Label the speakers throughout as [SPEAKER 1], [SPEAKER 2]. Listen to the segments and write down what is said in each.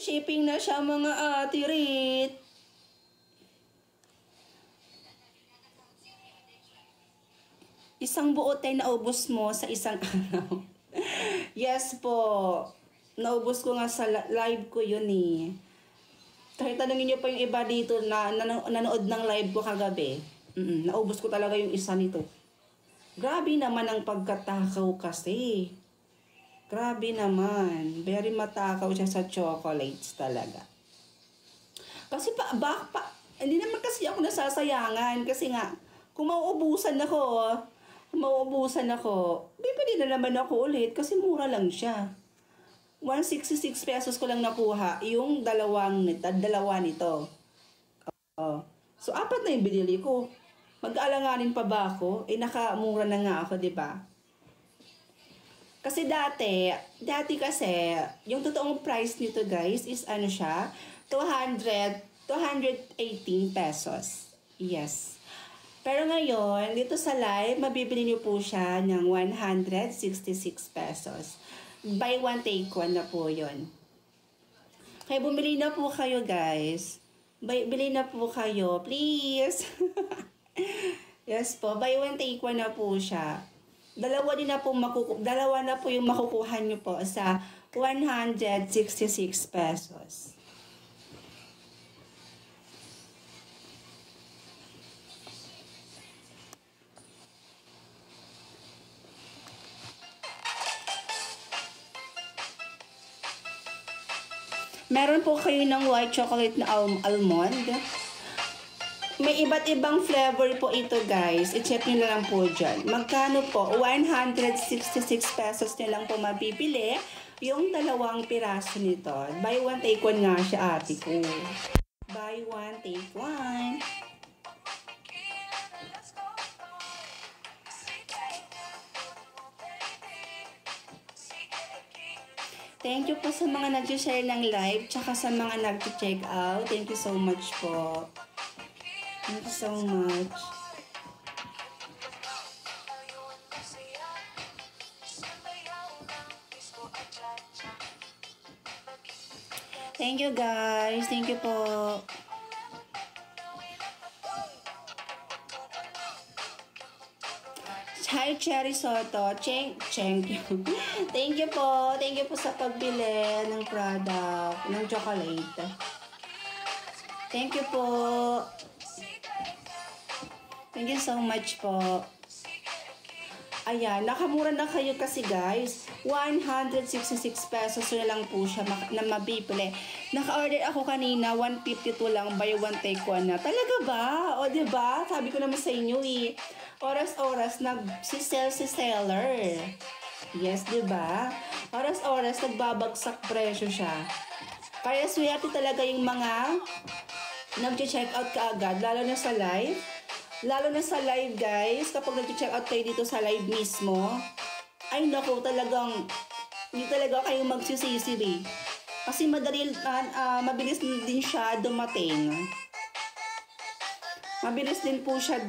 [SPEAKER 1] shipping na siya mga atirit. Isang buo tayo naubos mo sa isang araw. Yes po. Naubos ko nga sa live ko yun eh. Kahit tanongin niyo pa yung iba dito na nanood ng live ko kagabi. Naubos ko talaga yung isa nito. Grabe naman ang pagkatakaw kasi. Grabe naman. Very matakaw siya sa chocolates talaga. Kasi hindi naman kasi ako nasasayangan. Kasi nga, kung mauubusan ako, bibili na naman ako ulit kasi mura lang siya. 166 pesos ko lang nakuha yung dalawa nito. So, 4 na yung binili ko. Mag-aalanganin pa ba ako? Nakamura na nga ako, di ba? Kasi dati kasi, yung totoong price nito guys is ano siya, 218 pesos. Yes. Pero ngayon, dito sa live, mabibili niyo po siya ng 166 pesos. Buy one, take one na po yun. Kaya bumili na po kayo guys. Bili na po kayo, please. Yes po, buy one, take one na po siya. Dalawa na po yung makukuha niyo po sa 166 pesos. Meron po kayo ng white chocolate na almond. May iba't ibang flavor po ito guys. I-check nyo na lang po dyan. Magkano po? 166 pesos nyo lang po mabibili yung dalawang piraso nito. Buy one, take one nga siya ate ko. Buy one, take one. Thank you po sa mga nag-share ng live, tsaka sa mga nag-check out. Thank you so much po. Thank you so much. Thank you guys. Thank you po. Hi, Cherry Soto. Thank you. Thank you po. Thank you po sa pagbili ng product, ng chocolate. Thank you po. Thank you so much po. Ayan, nakamura na kayo kasi guys. 166 pesos na lang po siya na mabibili. Naka-order ako kanina, 152 lang, buy one take one na. Talaga ba? O diba? Sabi ko naman sa inyo eh. Oras-oras nag-sell si seller. Yes, diba? Oras-oras nagbabagsak presyo siya. Kaya swerte talaga yung mga nag-check out kaagad, lalo na sa live. Lalo na sa live guys, kapag nag-check out kayo dito sa live mismo, ay naku, talagang hindi talaga kayo magsisisi eh. Kasi mabilis din siya dumating. Mabilis din po siya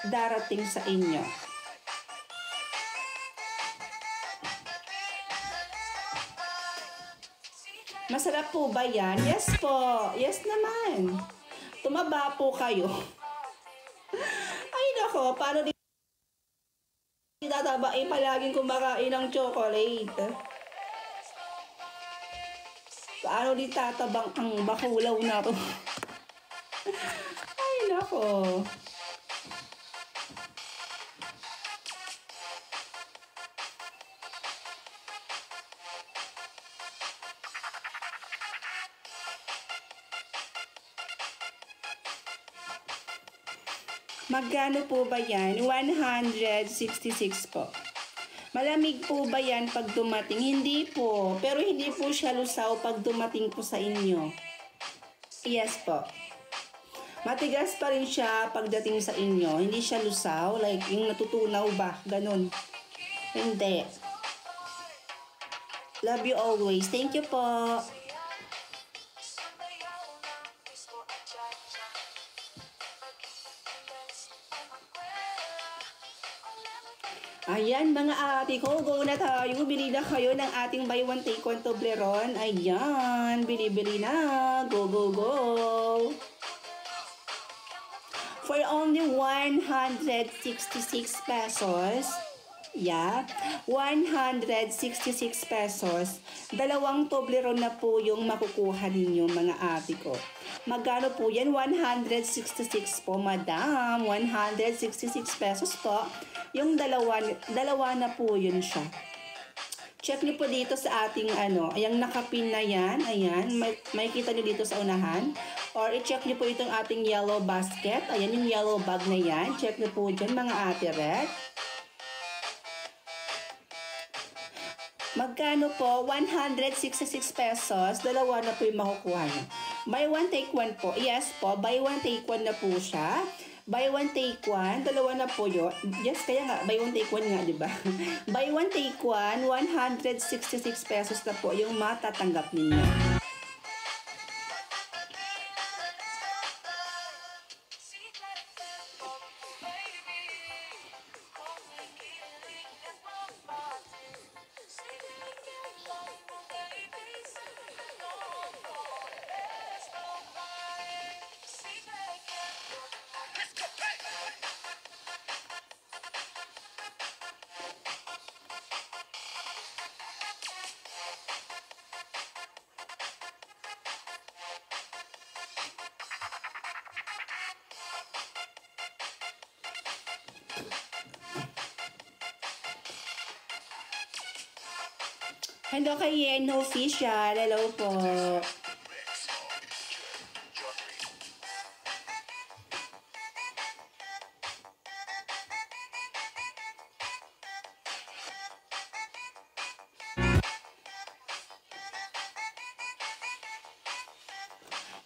[SPEAKER 1] darating sa inyo. Masarap po ba yan? Yes po. Yes naman. Tumaba po kayo. Ay nako, paano di tataba palaging kumakain ng chocolate? Paano di tatabang ang bakulaw na to? Ay nako. Magkano po ba yan? 166 po. Malamig po ba yan pag dumating? Hindi po. Pero hindi po siya lusaw pag dumating po sa inyo. Yes po. Matigas pa rin siya pagdating sa inyo. Hindi siya lusaw. Like yung natutunaw ba? Ganon. Hindi. Love you always. Thank you po. Ayan, mga ate ko, go na tayo. Bili na kayo ng ating buy one take one Toblerone. Ayan, bili-bili na. Go, go, go. For only 166 pesos. Yeah, 166 pesos. Dalawang Toblerone na po yung makukuha ninyo, mga ate ko. Magkano po yan? 166 po, madam. 166 pesos po. Yung dalawa na po yun siya. Check niyo po dito sa ating yung nakapin na yan. Ayan, may kita niyo dito sa unahan. Or i-check niyo po itong ating yellow basket. Ayan yung yellow bag na yan. Check niyo po dyan, mga ate red. Magkano po? 166 pesos. Dalawa na po yung makukuha niyo. Buy one, take one po. Yes po, buy one, take one na po siya. Buy one, take one. Dalawa na po yun. Yes, kaya nga, buy one, take one nga, di ba? Buy one, take one. 166 pesos na po yung matatanggap ninyo. Hello kay Yen Official. Hello po.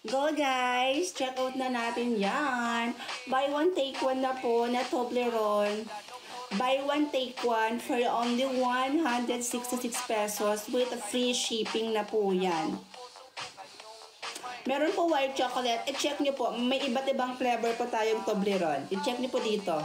[SPEAKER 1] Go guys! Check out na natin yan. Buy one, take one na po na Toblerone. Buy one, take one for only 166 pesos with free shipping na po yan. Meron po white chocolate. I-check nyo po. May iba't ibang flavor po tayong Toblerone. I-check nyo po dito.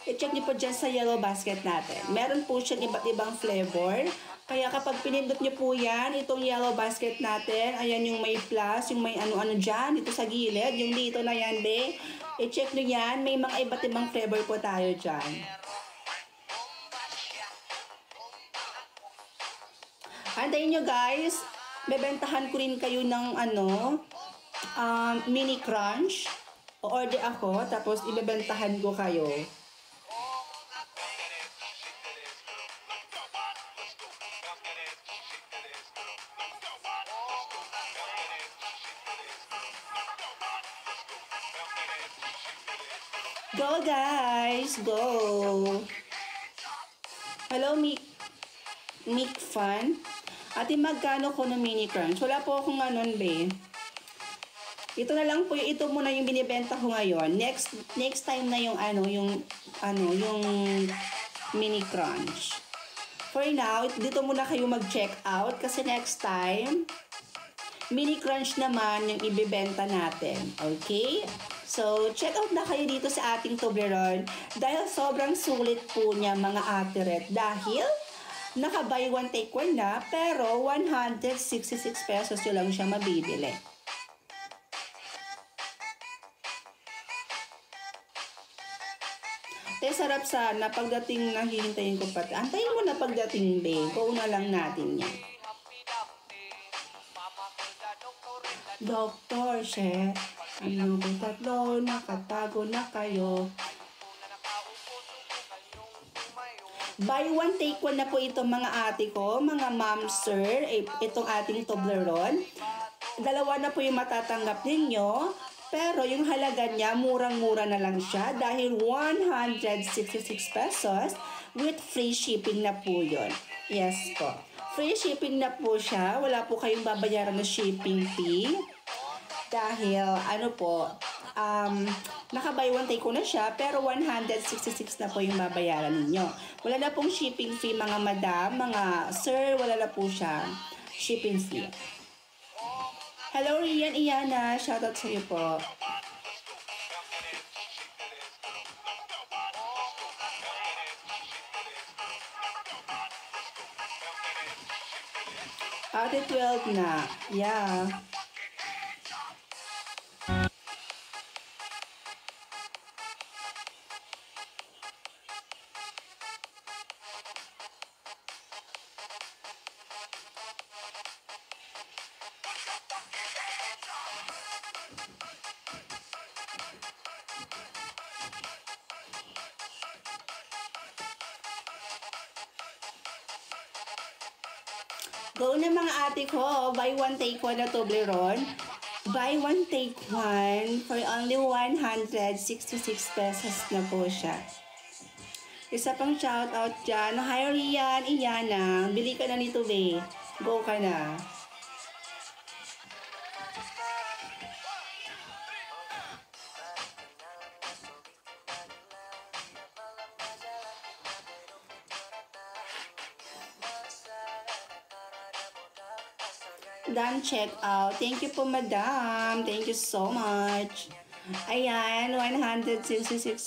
[SPEAKER 1] I-check nyo po dyan sa yellow basket natin. Meron po siyang iba't ibang flavor. Kaya kapag pinindot nyo po yan, itong yellow basket natin, ayan yung may plus, yung may ano-ano dyan, dito sa gilid, yung dito na yan, be. I-check nyo yan. May mga iba't ibang flavor po tayo dyan. Antayin nyo guys, bebentahan ko rin kayo ng mini crunch. O-order ako, tapos ibebentahan ko kayo. Go guys, go! Hello, Mick Fan. Ate, magkano ko ng mini crunch? Wala po akong be. Ito na lang po, ito muna yung binibenta ko ngayon. Next time na yung yung mini crunch. For now, dito muna kayo mag-check out kasi next time, mini crunch naman yung ibibenta natin. Okay? So, check out na kayo dito sa ating Toblerone dahil sobrang sulit po niya, mga ate red. Dahil naka-buy one take one na, pero 166 pesos yun lang siya mabibili. Sarap sana pagdating na hihintayin ko pati. Antayin mo na pagdating, be. Go na lang natin yan. Doktor, chef, ano kung tatlo, nakatago na kayo. Buy one, take one na po ito, mga ate ko, mga ma'am, sir, itong ating Toblerone. Dalawa na po yung matatanggap ninyo, pero yung halaga niya, murang-mura na lang siya dahil 166 pesos with free shipping na po yun. Yes po. Free shipping na po siya. Wala po kayong babayaran na shipping fee. Dahil, naka-buy one take one na siya, pero 166 na po yung babayaran ninyo. Wala na pong shipping fee, mga madam, mga sir, wala na po siya shipping fee. Hello, Rian Iyana. Shoutout sa iyo po. Ate 12 na. Yeah. Go na mga ate ko. Buy one, take one na Toblerone. Buy one, take one for only 166 pesos na po siya. Isa pang shoutout dyan. Hi, Rian, Iyana. Bili ka na nito, be. Go ka na. Done check out. Thank you po, madam. Thank you so much. Ayan, 166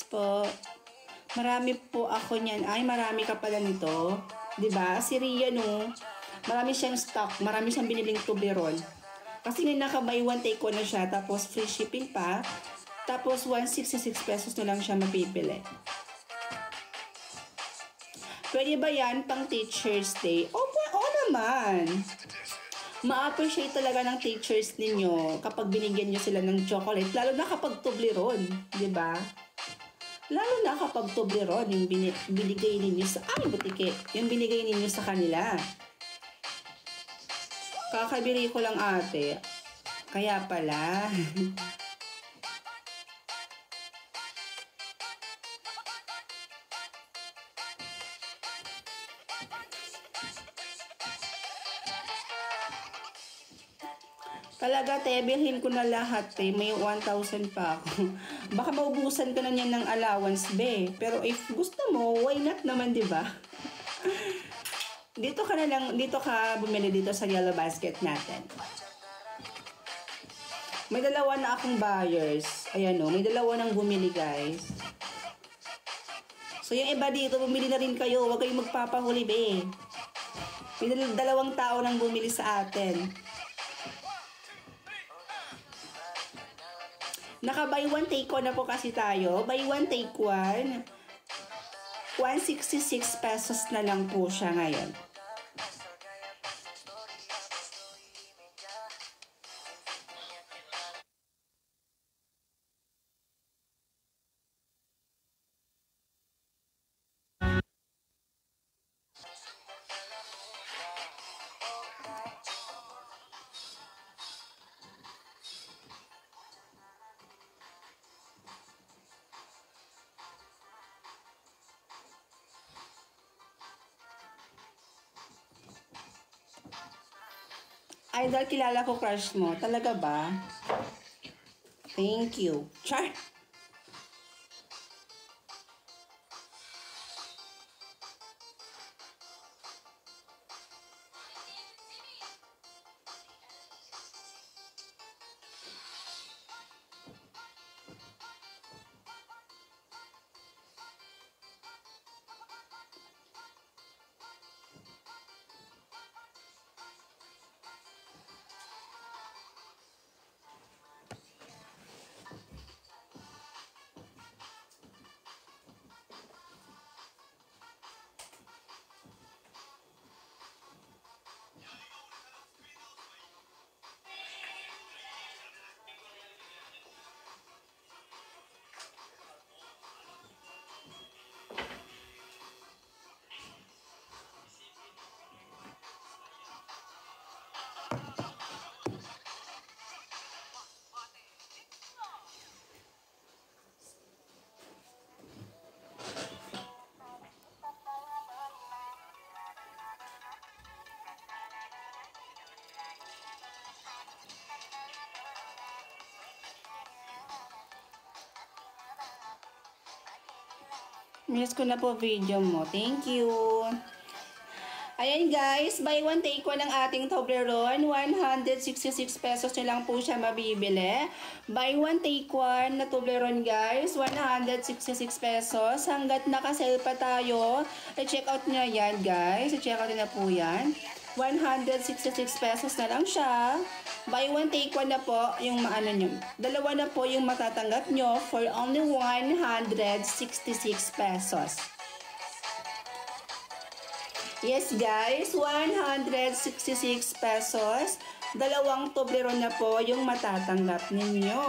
[SPEAKER 1] po. Marami po ako niyan. Ay, marami ka pala nito. 'Di ba? Si Ria, no? Marami siyang stock. Marami siyang biniling Toblerone. Kasi nga naka-buy one take one na siya. Tapos free shipping pa. Tapos 166 pesos na lang siya mapipili. Pwede ba yan pang Teacher's Day? Oo naman. Ma-appreciate talaga ng teachers ninyo kapag binigyan nyo sila ng chocolate. Lalo na kapag Toblerone. 'Di ba? Lalo na kapag Toblerone yung binigay ninyo sa... Ay, butike. Yung binigay ninyo sa kanila. Kakabili ko lang ate. Kaya pala. Talaga, te, bilhin ko na lahat, te. May 1,000 pa ako. Baka maubusan ka na niyan ng allowance, be. Pero if gusto mo, why not naman, di ba? Dito ka bumili dito sa yellow basket natin. May dalawa na akong buyers. Ayan o, may dalawa nang bumili, guys. So, yung iba dito, bumili na rin kayo. Huwag kayong magpapahuli, be. May dalawang tao nang bumili sa atin. Naka-buy one, take one na po kasi tayo. Buy one, take one. 166 pesos na lang po siya ngayon. Idol, kilala ko crush mo. Talaga ba? Thank you. Char! Miss ko na po video mo. Thank you. Ayan guys, buy one take one ang ating Toblerone. 166 pesos na lang po siya mabibili. Buy one take one na Toblerone guys. 166 pesos. Hanggat naka-sale pa tayo. I-check out nyo yan guys. I-check out na po yan. 166 pesos na lang siya. Buy one, take one na po yung maano nyo. Dalawa na po yung matatanggap nyo for only 166 pesos. Yes guys, 166 pesos. Dalawang Toblerone na po yung matatanggap ninyo.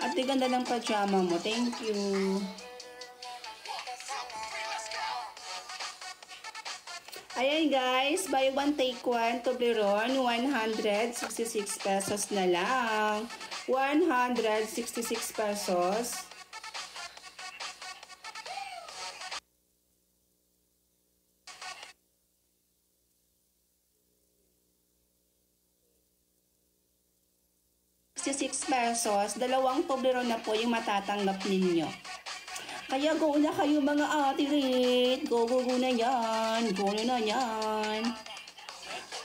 [SPEAKER 1] At di ganda ng pajama mo. Thank you. Ayan guys, buy one take one Toblerone, 166 pesos na lang. 166 pesos. $66, dalawang Toblerone na po yung matatanggap ninyo. Kaya go na kayo mga ate-rate. Go na yan. Go na yan.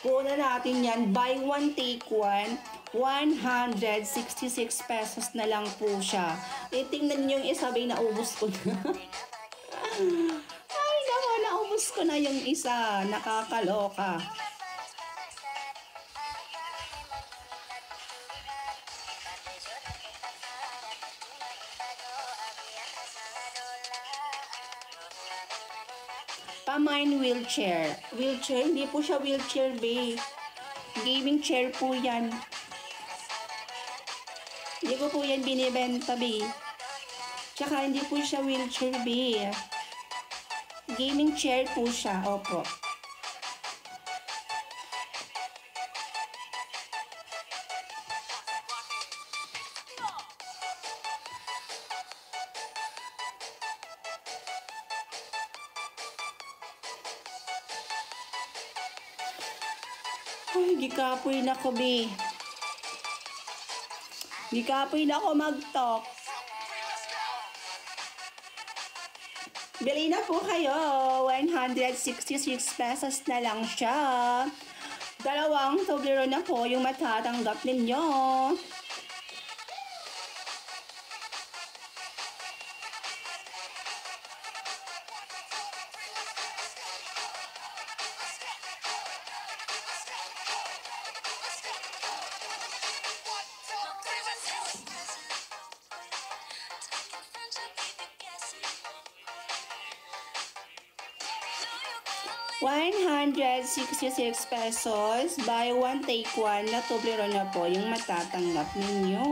[SPEAKER 1] Go na natin yan. Buy one, take one. 166 pesos na lang po siya. Eh, tingnan nyo yung isabay na ubos ko na. Ay, naku, naubos ko na yung isa. Nakakaloka. Pamain wheelchair. Wheelchair? Hindi po siya wheelchair, babe. Gaming chair po yan. Hindi ko po yan binibenta, babe. Tsaka hindi po siya wheelchair, babe. Gaming chair po siya. Opo. Ay, gikapoy na ko, be. Gikapoy na ko mag-talk. Bili na po kayo. 166 pesos na lang siya. Dalawang Toblerone na po yung matatanggap ninyo. $166 pesos, buy one take one na Toblerone na po yung matatanggap ninyo.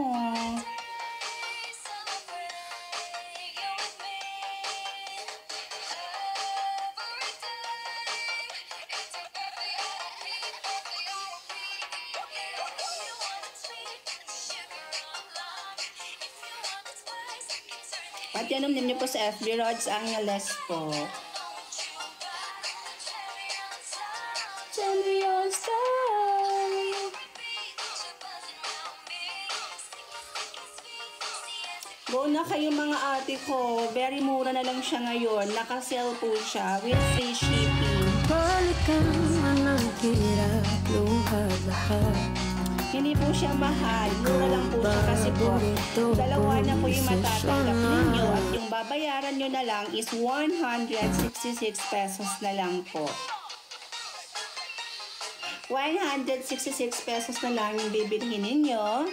[SPEAKER 1] At yan ninyo po sa FB Rods Angeles po. Go na kayo mga ate ko. Very mura na lang siya ngayon. Naka-sale po siya with free shipping. Hindi po siya mahal. Mura lang po siya kasi po. Dalawa na po yung matatanggap ninyo. At yung babayaran nyo na lang is 166 pesos na lang po. 166 pesos na lang yung bibilhin ninyo.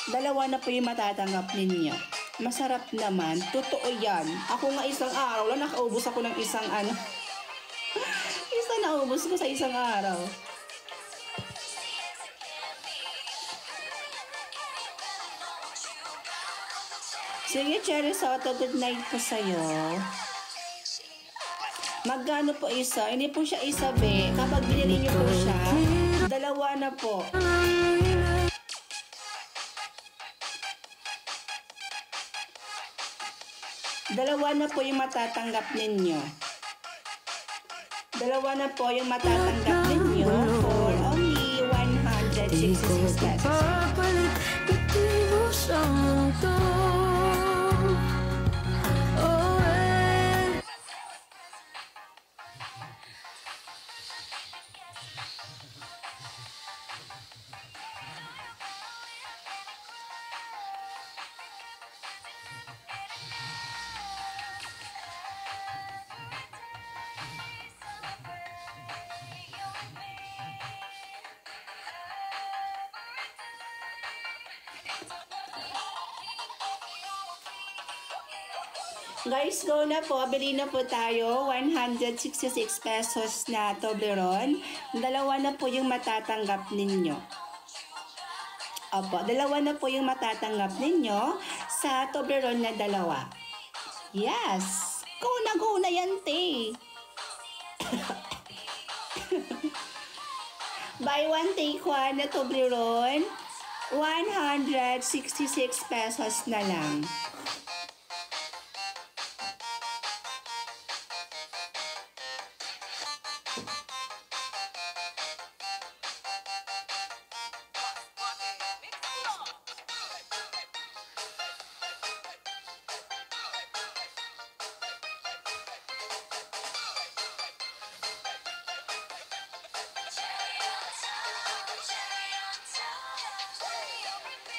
[SPEAKER 1] Dalawa na po yung matatanggap ninyo. Masarap naman. Totoo yan. Ako nga isang araw lang, nakaubos ako ng isang isa naubos ko sa isang araw. Sige, Cherry Soto, good night po sa'yo. Magkano po isa? Hindi po siya isa, be. Kapag binili niyo po siya, dalawa na po. Dalawa na po yung matatanggap ninyo. Dalawa na po yung matatanggap ninyo for only 166 pesos. Guys, go na po. Bili na po tayo. 166 pesos na Toblerone. Dalawa na po yung matatanggap ninyo. Opo, dalawa na po yung matatanggap ninyo sa Toblerone na dalawa. Yes! Go na yan, te! Buy one, take one na Toblerone. 166 pesos na lang.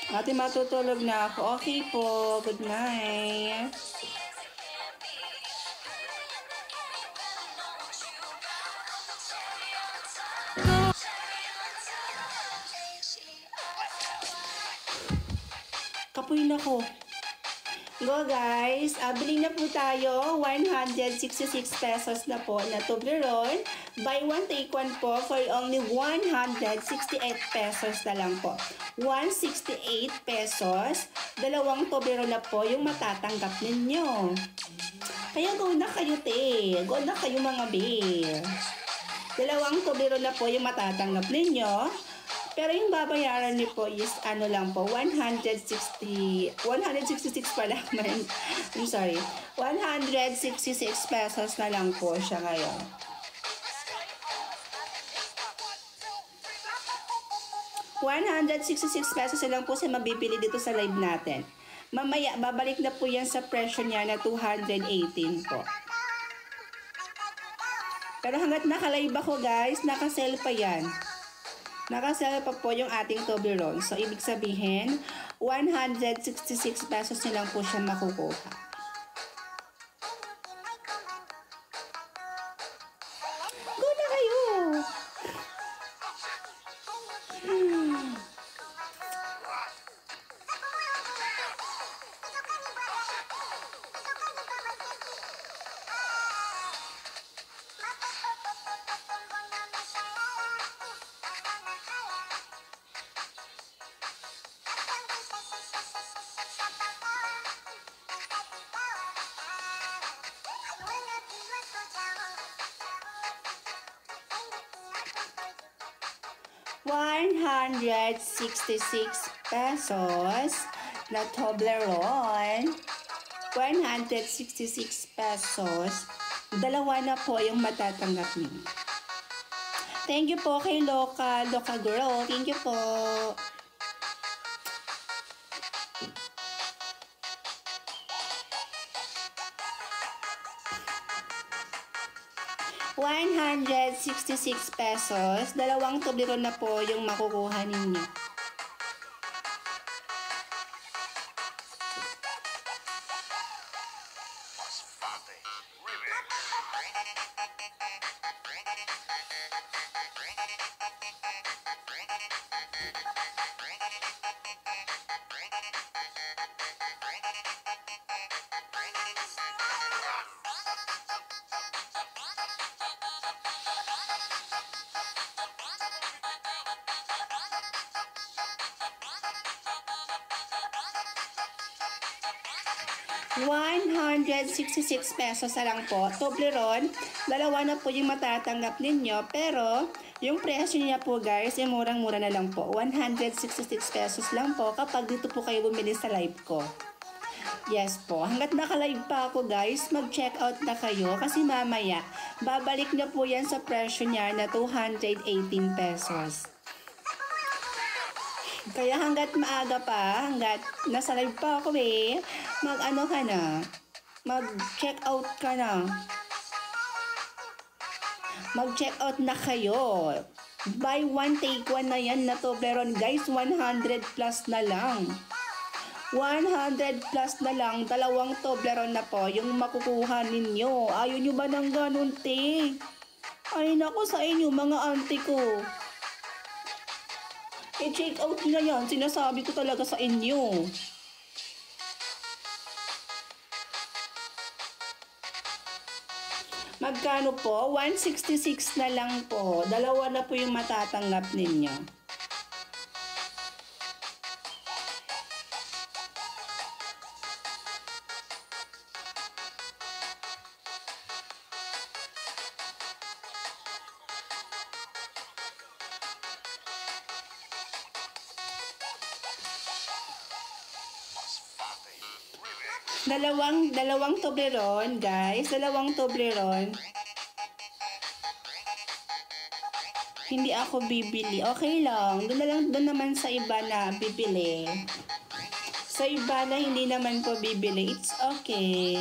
[SPEAKER 1] Ate, matutulog na ako. Okay po. Good night. Kapuin ako. Go guys. Bili na po tayo. 166 pesos na po na Toblerone. Buy one, take one po for only 168 pesos na lang po. 168 pesos. Dalawang Toblerone na po yung matatanggap ninyo. Kaya go na kayo, te. Go na kayo, mga bear. Dalawang Toblerone na po yung matatanggap ninyo. Pero yung babayaran niyo po is ano lang po, 166 pala. I'm sorry. 166 pesos na lang po siya ngayon. $166 pesos na lang po siya mabibili dito sa live natin. Mamaya, babalik na po yan sa presyo niya na 218 po. Pero hanggat naka-live ako guys, naka-sell pa yan. Naka-sell pa po yung ating Toblerone. So, ibig sabihin, 166 pesos na lang po siya makukuha. Go na kayo! $166 pesos na Toblerone. 166 pesos. Dalawa na po yung matatanggap niyo. Thank you po kay Loka Girl. Thank you po. $166 pesos. Dalawang Toblerone na po yung makukuha ninyo. $166 pesos na lang po. Toblerone, dalawa na po yung matatanggap ninyo. Pero, yung presyo niya po guys, ay murang-mura na lang po. 166 pesos lang po kapag dito po kayo bumili sa live ko. Yes po. Hanggat naka-live pa ako guys, mag-check out na kayo kasi mamaya, babalik na po yan sa presyo niya na 218 pesos. Kaya hanggat maaga pa, hanggat nasa live pa ako mag-ano ka na, mag-check out ka na. Mag-check out na kayo. Buy one, take one na yan na Toblerone. Guys, 100 plus na lang. 100 plus na lang. Dalawang Toblerone na po yung makukuha ninyo. Ayaw nyo ba ng ganun, te? Ay, naku sa inyo, mga auntie ko. I-check out na yan. Sinasabi ko talaga sa inyo. Magkano po? 166 na lang po. Dalawa na po yung matatanggap ninyo. Dalawang Toblerone, guys. Dalawang Toblerone. Hindi ako bibili. Okay lang. Doon naman sa iba na bibili. Sa iba na hindi naman po bibili. It's okay.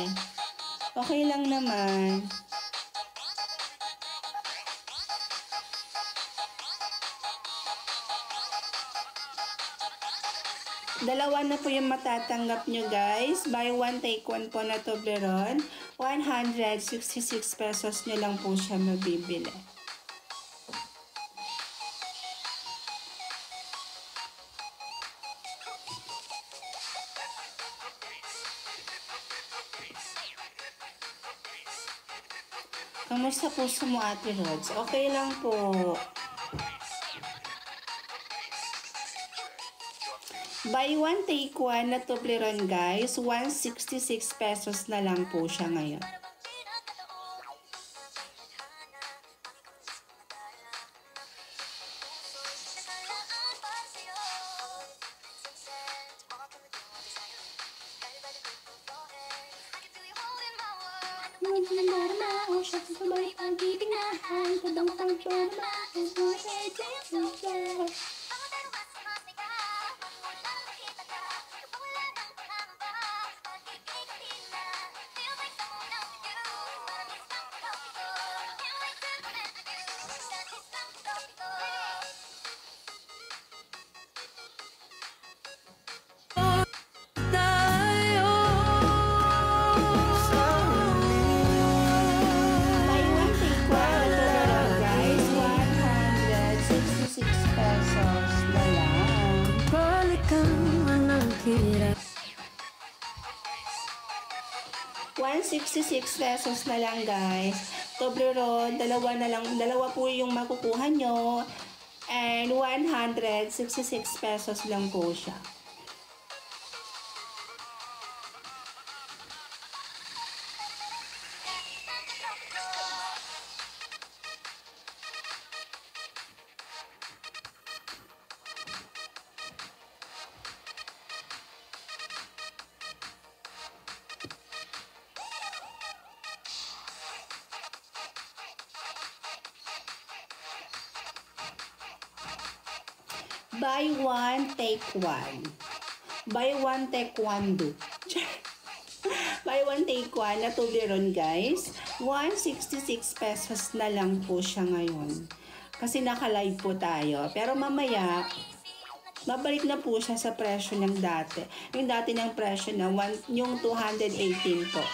[SPEAKER 1] Okay lang naman. Dalawa na po yung matatanggap nyo, guys. Buy one, take one po na Toblerone. 166 pesos nyo lang po siya mabibili. Kamusta po sa mo, Ate Rods? Okay lang po. Buy one, take one na Toblerone, guys. 166 pesos na lang po siya ngayon. Pesos na lang, guys. Toblerone, dalawa po yung makukuha nyo. And 166 pesos lang po siya. Buy one, take one. Buy one, take one do. Buy one, take one na Toblerone, guys. 166 pesos na lang po siya ngayon. Kasi naka-live po tayo. Pero mamaya, babalik na po siya sa presyo ng dati. Yung dati ng presyo na yung 218 po.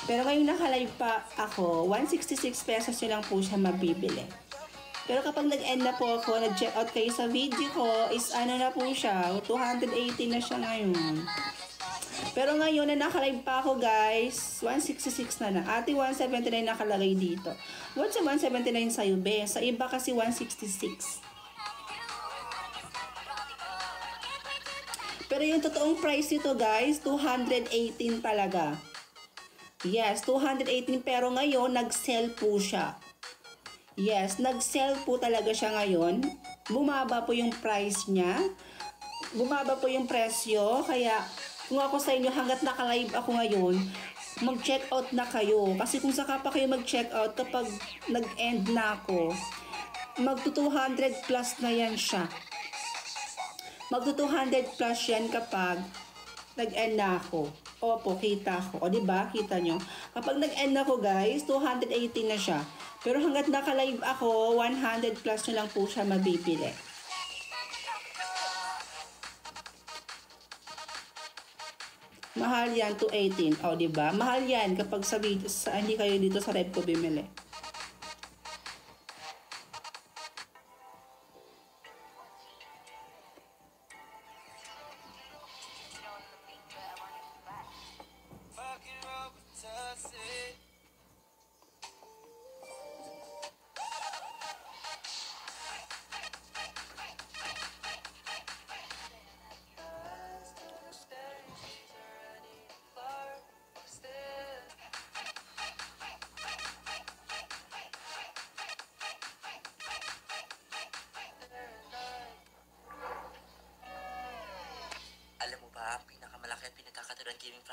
[SPEAKER 1] Pero ngayon naka-live pa ako, 166 pesos nyo lang po siya mabibili. Pero kapag nag-end na po ako, nag-check out kayo sa video ko, is ano na po siya, 218 na siya ngayon. Pero ngayon na naka-live pa ako, guys, 166 na lang. Ate 179 nakalagay dito. What's sa 179 sa'yo, be? Sa iba kasi 166. Pero yung totoong price nito, guys, 218 talaga. Yes, 218, pero ngayon nag-sell po siya. Yes, nag-sell po talaga siya ngayon. Bumaba po yung price niya. Bumaba po yung presyo. Kaya kung ako sa inyo, hanggat naka-live ako ngayon, mag-check out na kayo. Kasi kung saka pa kayo mag-check out kapag nag-end na ako, magto 200 plus na yan siya. Magto 200 plus yan kapag nag-end na ako. Opo, kita ko. O diba? Kita nyo. Kapag nag-end na ako, guys, 218 na siya. Pero hanggat naka-live ako, 100 plus na lang po siya mabibili. Mahal yan, 218. O, diba? Mahal yan kapag hindi kayo dito sa Red ko bimili.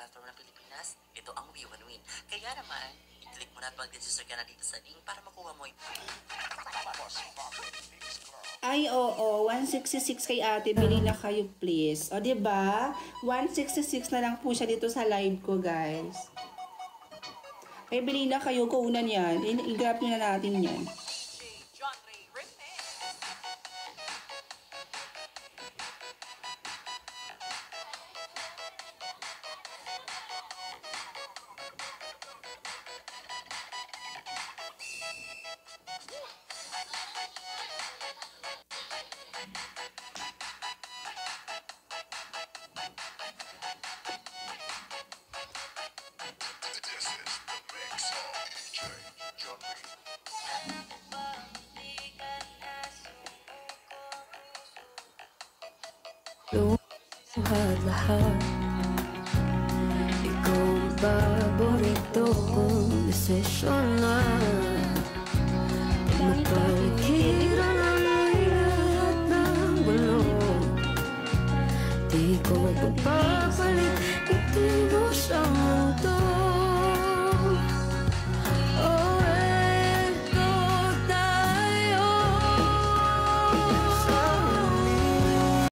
[SPEAKER 2] platform ng Pilipinas, ito ang We1Win. Kaya naman, i-click mo na at mag-register ka na dito sa link para makuha mo yung...
[SPEAKER 1] Ay, oo, 166 kay ate, bili na kayo please. O, diba? 166 na lang po siya dito sa live ko, guys. Ay, bili na kayo, kaunan yan. I-grab nyo na natin yan.
[SPEAKER 3] Lahat ikaw ang paborito kong desisyon na